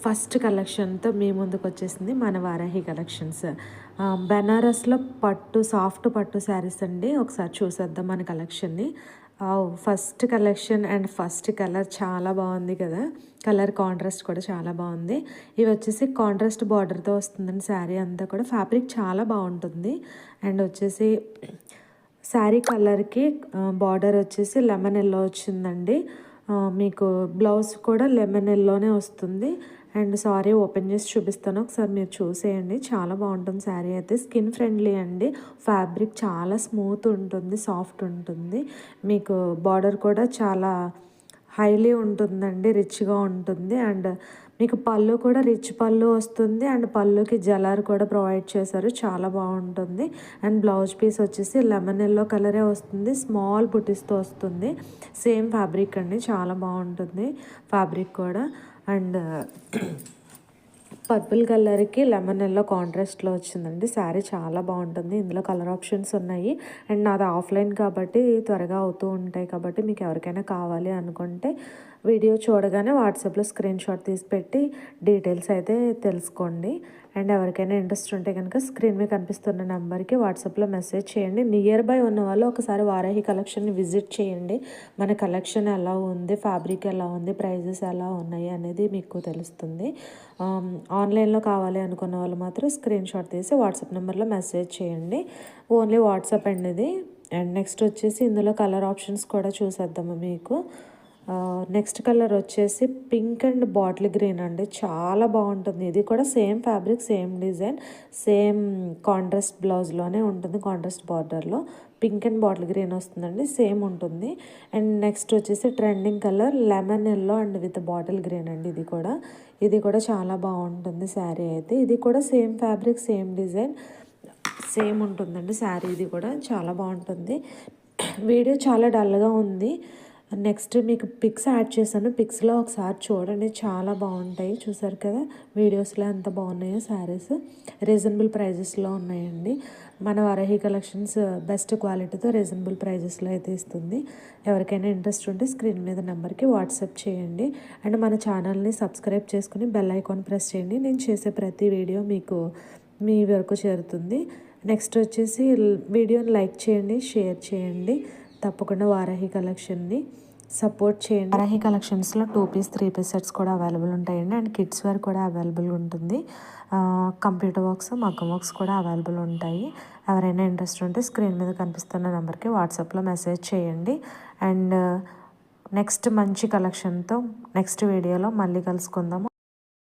First కలెక్షన్తో మీ ముందుకు వచ్చేసింది మన వారాహి కలెక్షన్స్. బెనారస్లో పట్టు సాఫ్ట్ పట్టు శారీస్ అండి. ఒకసారి చూసేద్దాం మన కలెక్షన్ని. First collection and first colour చాలా బాగుంది కదా. కలర్ కాంట్రాస్ట్ కూడా చాలా బాగుంది. ఇవి వచ్చేసి కాంట్రాస్ట్ బార్డర్తో వస్తుందండి. శారీ అంతా కూడా ఫ్యాబ్రిక్ చాలా బాగుంటుంది. అండ్ వచ్చేసి శారీ కలర్కి బార్డర్ వచ్చేసి లెమన్ ఎల్లో వచ్చిందండి. మీకు బ్లౌజ్ కూడా లెమన్ ఎల్లోనే వస్తుంది. అండ్ సారీ ఓపెన్ చేసి చూపిస్తాను, ఒకసారి మీరు చూసేయండి. చాలా బాగుంటుంది శారీ అయితే. స్కిన్ ఫ్రెండ్లీ అండి. ఫ్యాబ్రిక్ చాలా స్మూత్ ఉంటుంది, సాఫ్ట్ ఉంటుంది. మీకు బార్డర్ కూడా చాలా హైలీ ఉంటుందండి, రిచ్గా ఉంటుంది. అండ్ మీకు పళ్ళు కూడా రిచ్ పళ్ళు వస్తుంది. అండ్ పళ్ళుకి జలార్ కూడా ప్రొవైడ్ చేశారు, చాలా బాగుంటుంది. అండ్ బ్లౌజ్ పీస్ వచ్చేసి లెమన్ ఎల్లో కలరే వస్తుంది, స్మాల్ బుటీస్తో వస్తుంది. సేమ్ ఫ్యాబ్రిక్ అండి, చాలా బాగుంటుంది ఫ్యాబ్రిక్ కూడా. అండ్ పర్పుల్ కలర్కి లెమన్ ఎల్లో కాంట్రాస్ట్లో వచ్చిందండి. శారీ చాలా బాగుంటుంది. ఇందులో కలర్ ఆప్షన్స్ ఉన్నాయి. అండ్ నాది ఆఫ్లైన్ కాబట్టి త్వరగా అవుతూ ఉంటాయి. కాబట్టి మీకు ఎవరికైనా కావాలి అనుకుంటే వీడియో చూడగానే వాట్సాప్లో స్క్రీన్ షాట్ తీసి పెట్టి డీటెయిల్స్ అయితే తెలుసుకోండి. అండ్ ఎవరికైనా ఇంట్రెస్ట్ ఉంటే కనుక స్క్రీన్ మీద కనిపిస్తున్న నెంబర్కి వాట్సాప్లో మెసేజ్ చేయండి. నియర్ బై ఉన్న వాళ్ళు ఒకసారి వారాహి కలెక్షన్ని విజిట్ చేయండి. మన కలెక్షన్ ఎలా ఉంది, ఫ్యాబ్రిక్ ఎలా ఉంది, ప్రైజెస్ ఎలా ఉన్నాయి అనేది మీకు తెలుస్తుంది. ఆన్లైన్లో కావాలి అనుకున్న వాళ్ళు మాత్రం స్క్రీన్ షాట్ తీసి వాట్సాప్ నెంబర్లో మెసేజ్ చేయండి. ఓన్లీ వాట్సాప్ అండి ఇది. అండ్ నెక్స్ట్ వచ్చేసి ఇందులో కలర్ ఆప్షన్స్ కూడా చూసేద్దాము మీకు. నెక్స్ట్ కలర్ వచ్చేసి పింక్ అండ్ బాటిల్ గ్రీన్ అండి. చాలా బాగుంటుంది. ఇది కూడా same fabric, same design, same contrast బ్లౌజ్లోనే ఉంటుంది. కాంట్రాస్ట్ బార్డర్లో పింక్ అండ్ బాటిల్ గ్రీన్ వస్తుందండి, సేమ్ ఉంటుంది. అండ్ నెక్స్ట్ వచ్చేసి trending colour lemon yellow and with bottle green అండి. ఇది కూడా చాలా బాగుంటుంది శారీ అయితే. ఇది కూడా same fabric, same design, same ఉంటుందండి శారీ. ఇది కూడా చాలా బాగుంటుంది. వీడియో చాలా డల్గా ఉంది. నెక్స్ట్ మీకు పిక్స్ యాడ్ చేశాను, పిక్స్లో ఒకసారి చూడండి, చాలా బాగుంటాయి. చూసారు కదా వీడియోస్లో ఎంత బాగున్నాయో శారీస్. రీజనబుల్ ప్రైజెస్లో ఉన్నాయండి. మన వారాహి కలెక్షన్స్ బెస్ట్ క్వాలిటీతో రీజనబుల్ ప్రైజెస్లో అయితే ఇస్తుంది. ఎవరికైనా ఇంట్రెస్ట్ ఉంటే స్క్రీన్ మీద నెంబర్కి వాట్సాప్ చేయండి. అండ్ మన ఛానల్ని సబ్స్క్రైబ్ చేసుకుని బెల్ ఐకాన్ ప్రెస్ చేయండి. నేను చేసే ప్రతి వీడియో మీకు మీ వరకు చేరుతుంది. నెక్స్ట్ వచ్చేసి వీడియోని లైక్ చేయండి, షేర్ చేయండి. తప్పకుండా వారాహి కలెక్షన్ని సపోర్ట్ చేయండి. వారాహి కలెక్షన్స్లో 2 పీస్ 3 పీస్ సెట్స్ కూడా అవైలబుల్ ఉంటాయండి. అండ్ కిడ్స్ వేర్ కూడా అవైలబుల్ ఉంటుంది. కంప్యూటర్ వర్క్స్, మగ్గం వర్క్స్ కూడా అవైలబుల్ ఉంటాయి. ఎవరైనా ఇంట్రెస్ట్ ఉంటే స్క్రీన్ మీద కనిపిస్తున్న నెంబర్కి వాట్సాప్లో మెసేజ్ చేయండి. అండ్ నెక్స్ట్ మంచి కలెక్షన్తో నెక్స్ట్ వీడియోలో మళ్ళీ కలుసుకుందాము.